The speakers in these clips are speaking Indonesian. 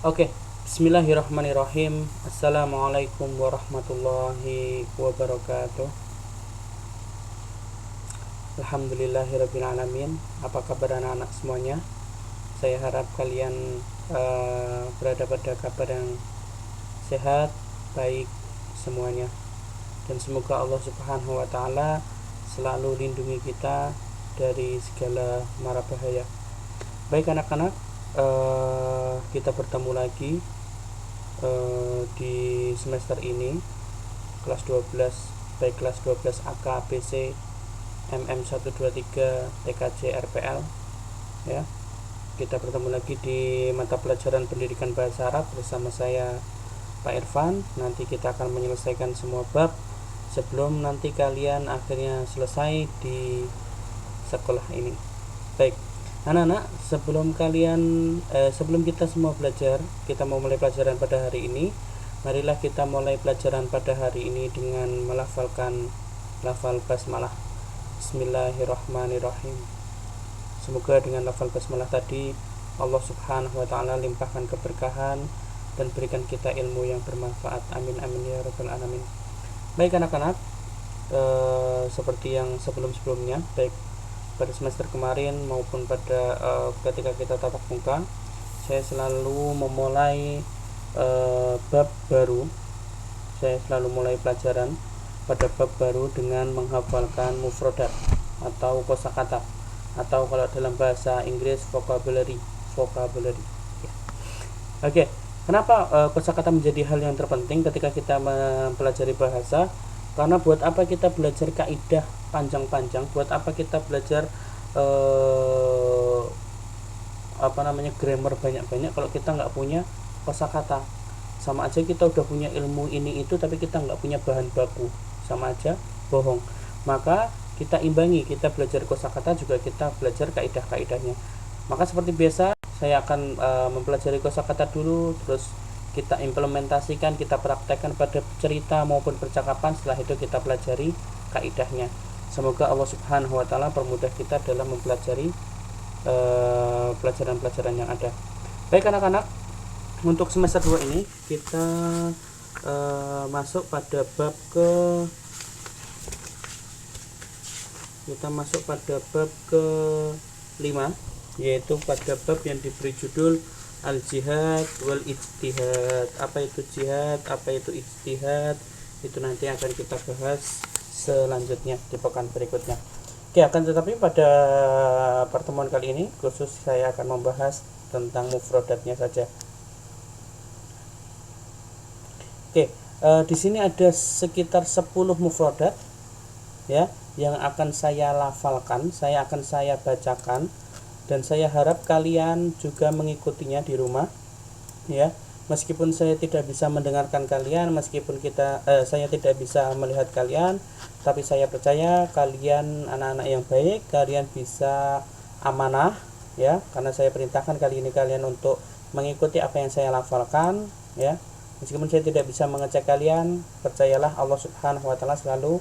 Oke, bismillahirrahmanirrahim. Assalamualaikum warahmatullahi wabarakatuh. Alhamdulillahirrabbilalamin. Apa kabar anak-anak semuanya? Saya harap kalian berada pada kabar yang sehat, baik semuanya. Dan semoga Allah Subhanahu wa taala selalu lindungi kita dari segala mara bahaya. Baik anak-anak, kita bertemu lagi di semester ini kelas 12, baik kelas 12 AK, ABC, MM123, TKJ, RPL ya. Kita bertemu lagi di mata pelajaran pendidikan bahasa Arab bersama saya Pak Irfan. Nanti kita akan menyelesaikan semua bab sebelum nanti kalian akhirnya selesai di sekolah ini. Baik anak-anak, sebelum kita semua belajar, kita mau mulai pelajaran pada hari ini. Marilah kita mulai pelajaran pada hari ini dengan melafalkan lafal basmalah. Bismillahirrahmanirrahim. Semoga dengan lafal basmalah tadi Allah Subhanahu wa taala limpahkan keberkahan dan berikan kita ilmu yang bermanfaat. Amin amin ya rabbal alamin. Baik anak-anak, seperti yang sebelum-sebelumnya, baik pada semester kemarin maupun pada ketika kita tatap muka, saya selalu memulai bab baru. Saya selalu mulai pelajaran pada bab baru dengan menghafalkan mufradat atau kosakata, atau kalau dalam bahasa Inggris vocabulary. Oke. Kenapa kosakata menjadi hal yang terpenting ketika kita mempelajari bahasa? Karena buat apa kita belajar kaidah panjang-panjang, buat apa kita belajar grammar banyak-banyak kalau kita nggak punya kosakata? Sama aja kita udah punya ilmu ini itu tapi kita nggak punya bahan baku, sama aja bohong. Maka kita imbangi, kita belajar kosakata juga kita belajar kaidah-kaidahnya. Maka seperti biasa saya akan mempelajari kosakata dulu, terus kita implementasikan, kita praktekkan pada cerita maupun percakapan. Setelah itu kita pelajari kaidahnya. Semoga Allah Subhanahu wa taala permudah kita dalam mempelajari pelajaran-pelajaran yang ada. Baik anak-anak, untuk semester 2 ini kita masuk pada bab ke-5, yaitu pada bab yang diberi judul al-jihad wal ijtihad. Apa itu jihad, apa itu ijtihad, itu nanti akan kita bahas selanjutnya di pekan berikutnya. Oke, akan tetapi pada pertemuan kali ini khusus saya akan membahas tentang mufradatnya saja. Oke, di sini ada sekitar 10 mufradat ya yang akan saya lafalkan, saya bacakan, dan saya harap kalian juga mengikutinya di rumah ya. Meskipun saya tidak bisa mendengarkan kalian, meskipun saya tidak bisa melihat kalian, tapi saya percaya kalian anak-anak yang baik, kalian bisa amanah ya, karena saya perintahkan kali ini kalian untuk mengikuti apa yang saya lafalkan ya. Meskipun saya tidak bisa mengecek kalian, percayalah Allah Subhanahu wa taala selalu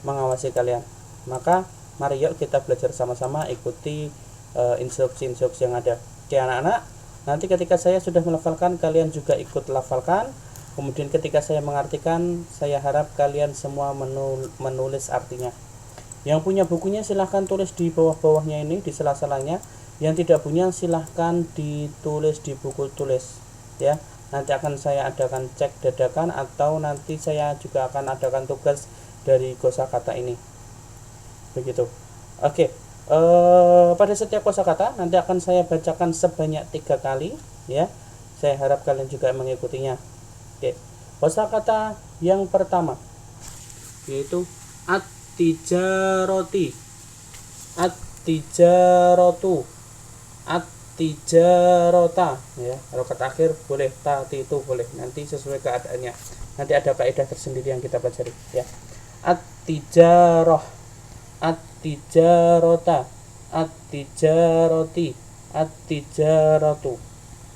mengawasi kalian. Maka mari yuk kita belajar sama-sama, ikuti instruksi-instruksi yang ada. Oke anak-anak, nanti ketika saya sudah melafalkan, kalian juga ikut lafalkan. Kemudian ketika saya mengartikan, saya harap kalian semua menulis artinya. Yang punya bukunya silahkan tulis di bawah-bawahnya ini, di sela-selanya. Yang tidak punya silahkan ditulis di buku tulis ya. Nanti akan saya adakan cek dadakan, atau nanti saya juga akan adakan tugas dari kosakata ini. Begitu. Oke. Pada setiap kosakata nanti akan saya bacakan sebanyak 3 kali ya. Saya harap kalian juga mengikutinya. Oke. Kosakata yang pertama yaitu at-tijaroti. At-tijarotu. At-tijarota ya. Harokat akhir boleh, ta itu boleh, nanti sesuai keadaannya. Nanti ada kaidah tersendiri yang kita pelajari ya. At-tijarah, at-tijarota, at-tijaroti, at-tijaratu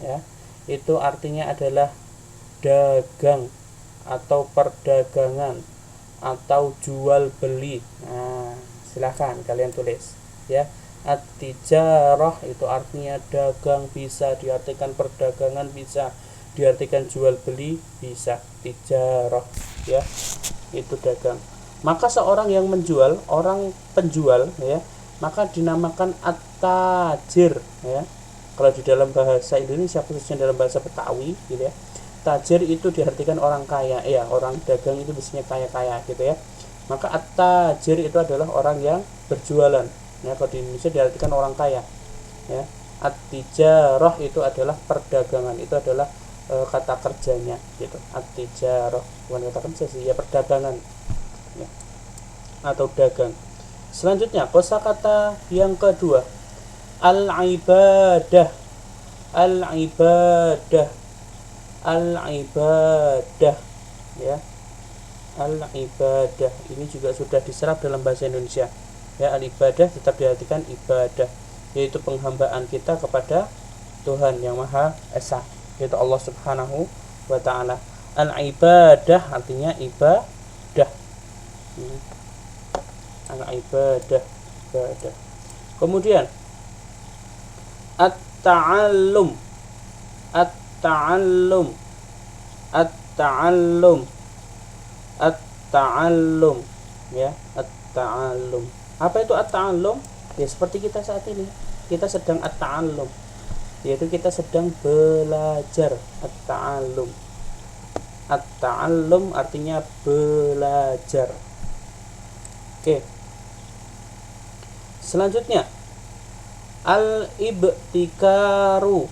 ya. Itu artinya adalah dagang atau perdagangan atau jual beli. Nah, silahkan kalian tulis ya. At-tijarah itu artinya dagang, bisa diartikan perdagangan, bisa diartikan jual beli, bisa tijarah ya, itu dagang. Maka seorang yang menjual, orang penjual ya, maka dinamakan at-tajir ya. Kalau di dalam bahasa Indonesia, khususnya dalam bahasa Betawi gitu ya, tajir itu diartikan orang kaya ya, orang dagang itu biasanya kaya-kaya gitu ya. Maka at-tajir itu adalah orang yang berjualan ya, kalau di Indonesia diartikan orang kaya ya. At-tijarah itu adalah perdagangan, itu adalah kata kerjanya gitu. At-tijarah bukan kata kerja sih ya, perdagangan ya, atau dagang. Selanjutnya kosakata yang kedua, al-ibadah. Al-ibadah, al-ibadah ya, al-ibadah ini juga sudah diserap dalam bahasa Indonesia ya. Al-ibadah tetap diartikan ibadah, yaitu penghambaan kita kepada Tuhan yang Maha Esa, yaitu Allah Subhanahu wa taala. Al-ibadah artinya ibadah. Al-ibadah, ibadah. Kemudian at-ta'allum. At-ta'allum, at-ta'allum, at-ta'allum ya, at-ta'allum. Apa itu at-ta'allum? Ya seperti kita saat ini, kita sedang at-ta'allum, yaitu kita sedang belajar. At-ta'allum, at-ta'allum artinya belajar. Oke. Selanjutnya al-ibtikaru.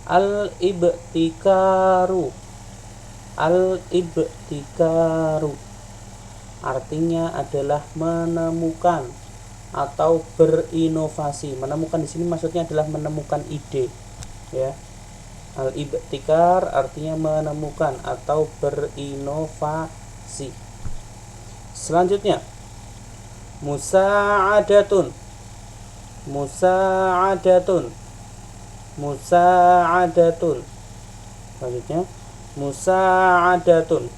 Al-ibtikaru, al-ibtikaru artinya adalah menemukan atau berinovasi. Menemukan di sini maksudnya adalah menemukan ide ya. Al-ibtikar artinya menemukan atau berinovasi. Selanjutnya musa'adatun. Musa'adatun, musa'adatun. Selanjutnya musa'adatun,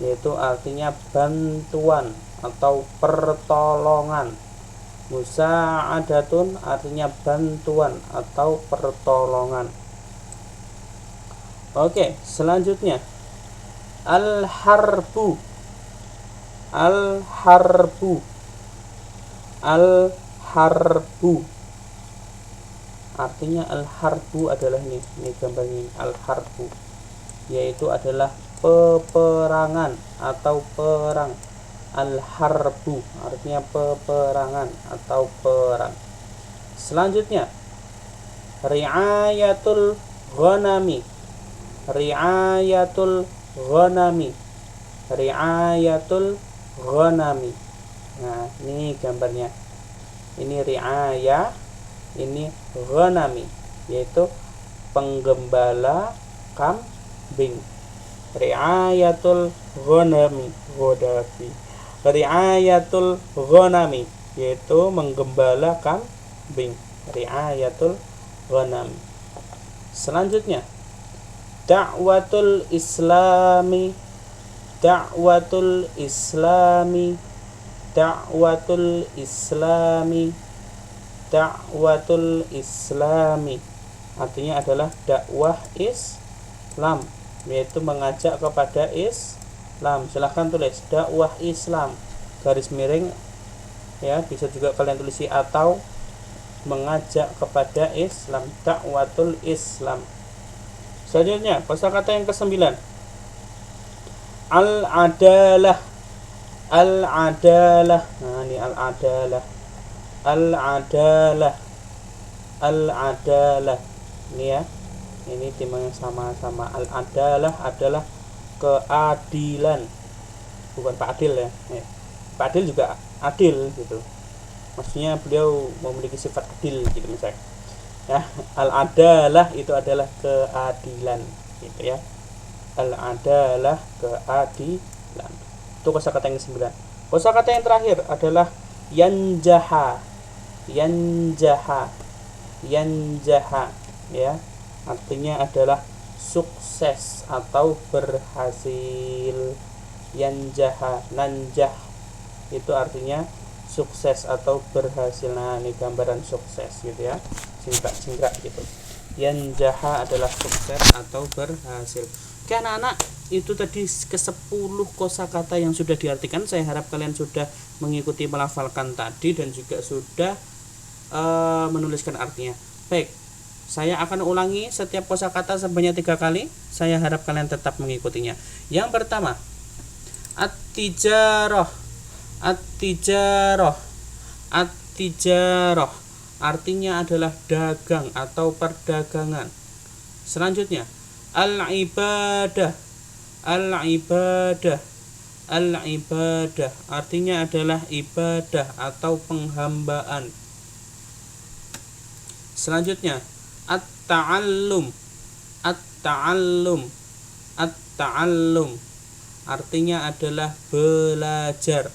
yaitu artinya bantuan atau pertolongan. Musa'adatun artinya bantuan atau pertolongan. Oke, selanjutnya al-harbu. Al-harbu, al-harbu artinya, al-harbu adalah ini gambarnya ini, al-harbu, yaitu adalah peperangan atau perang. Al-harbu artinya peperangan atau perang. Selanjutnya ri'ayatul ghanami. Ri'ayatul ghanami, ri'ayatul ghanami. Nah, ini gambarnya. Ini ri'ayah, ini ghanami, yaitu penggembala kambing. Ri'ayatul ghanami, ghodafi. Ri'ayatul ghanami, yaitu menggembala kambing. Ri'ayatul ghanami. Selanjutnya da'watul islami. Da'watul islami, da'watul islami, da'watul islami artinya adalah dakwah Islam, yaitu mengajak kepada Islam. Silahkan tulis dakwah Islam garis miring ya, bisa juga kalian tulis atau mengajak kepada Islam, dakwatul Islam. Selanjutnya kosakata yang ke-9 al-adalah. Al-adalah, nah ini al-adalah, al-adalah, al-adalah ini ya, ini timbangnya sama-sama. Al-adalah adalah keadilan, bukan Pak Adil ya. Pak Adil juga adil gitu, maksudnya beliau memiliki sifat adil gitu misalnya ya. Al-adalah itu adalah keadilan gitu ya. Al-adalah, keadilan. Itu kosakata yang ke-9. Kosakata yang terakhir adalah yanjaha. Yanjaha, yanjaha ya, artinya adalah sukses atau berhasil. Yanjaha, nanjah itu artinya sukses atau berhasil. Nah, ini gambaran sukses gitu ya, jingkrak gitu. Yanjaha adalah sukses atau berhasil. Oke anak-anak, itu tadi ke-10 kosakata yang sudah diartikan. Saya harap kalian sudah mengikuti melafalkan tadi dan juga sudah menuliskan artinya. Baik, saya akan ulangi setiap kosakata sebanyak 3 kali. Saya harap kalian tetap mengikutinya. Yang pertama, at-tijarah. At-tijarah. At-tijarah artinya adalah dagang atau perdagangan. Selanjutnya, al-ibadah. Al-ibadah. Al-ibadah artinya adalah ibadah atau penghambaan. Selanjutnya, at-ta'allum. At-ta'allum. At-ta'allum artinya adalah belajar.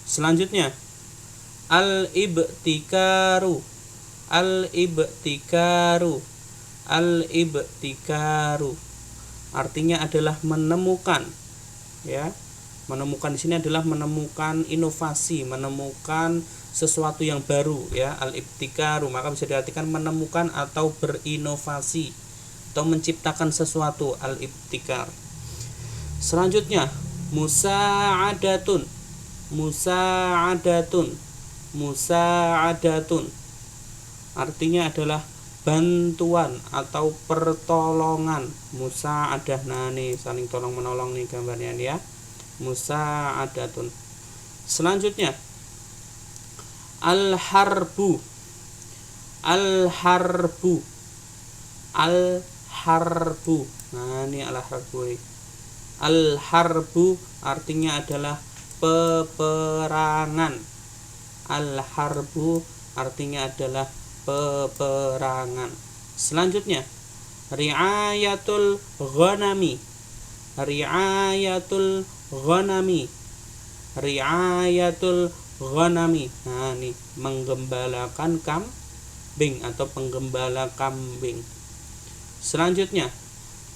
Selanjutnya, al-ibtikaru. Al-ibtikaru. Al-ibtikaru artinya adalah menemukan, ya. Menemukan di sini adalah menemukan inovasi, menemukan sesuatu yang baru, ya. Al-ibtikaru maka bisa diartikan menemukan atau berinovasi atau menciptakan sesuatu, al-ibtikar. Selanjutnya, musa'adatun. Musa'adatun. Musa'adatun artinya adalah bantuan atau pertolongan. Musa'adah, nah nih saling tolong menolong nih gambarnya nih ya. Musa'adatun. Selanjutnya, al-harbu. Al-harbu. Al-harbu. Nah ini al-harbu. Al-harbu artinya adalah peperangan. Al-harbu artinya adalah peperangan. Selanjutnya, ri'ayatul ghanami. Ri'ayatul ghanami. Ri'ayatul ghanami. Nah, ini menggembalakan kambing atau penggembala kambing. Selanjutnya,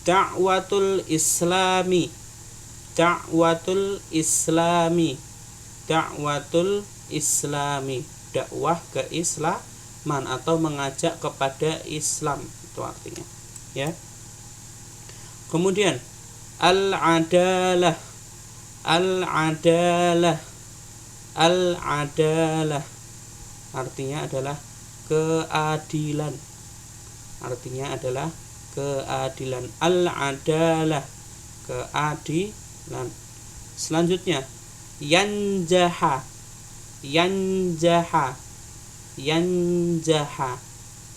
da'watul islami. Da'watul islami. Da'watul islami, dakwah keislaman atau mengajak kepada Islam, itu artinya, ya. Kemudian al-adalah. Al-adalah. Al-adalah artinya adalah keadilan. Artinya adalah keadilan. Al-adalah, keadilan. Selanjutnya, yanjaha. Yanjaha. Yanjaha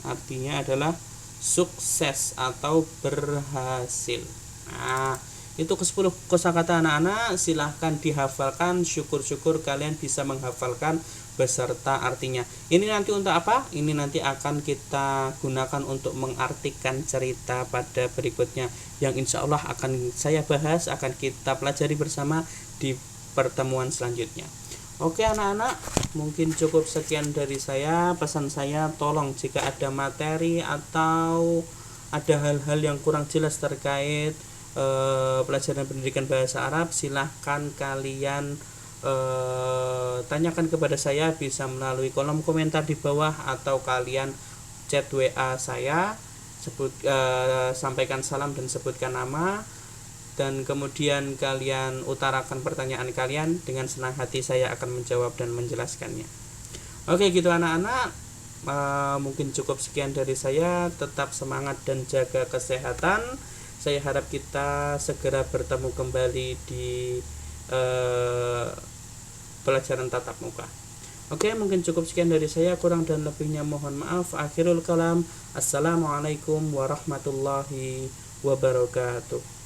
artinya adalah sukses atau berhasil. Nah, itu ke-10 kosakata anak-anak. Silahkan dihafalkan. Syukur-syukur kalian bisa menghafalkan beserta artinya. Ini nanti untuk apa? Ini nanti akan kita gunakan untuk mengartikan cerita pada berikutnya, yang insya Allah akan saya bahas, akan kita pelajari bersama di pertemuan selanjutnya. Oke anak-anak, mungkin cukup sekian dari saya. Pesan saya, tolong jika ada materi atau ada hal-hal yang kurang jelas terkait pelajaran pendidikan bahasa Arab, silahkan kalian tanyakan kepada saya, bisa melalui kolom komentar di bawah atau kalian chat WA saya, sampaikan salam dan sebutkan nama, dan kemudian kalian utarakan pertanyaan kalian. Dengan senang hati saya akan menjawab dan menjelaskannya. Oke gitu anak-anak, mungkin cukup sekian dari saya. Tetap semangat dan jaga kesehatan. Saya harap kita segera bertemu kembali di pelajaran tatap muka. Oke, mungkin cukup sekian dari saya. Kurang dan lebihnya mohon maaf. Akhirul kalam. Assalamualaikum warahmatullahi wabarakatuh.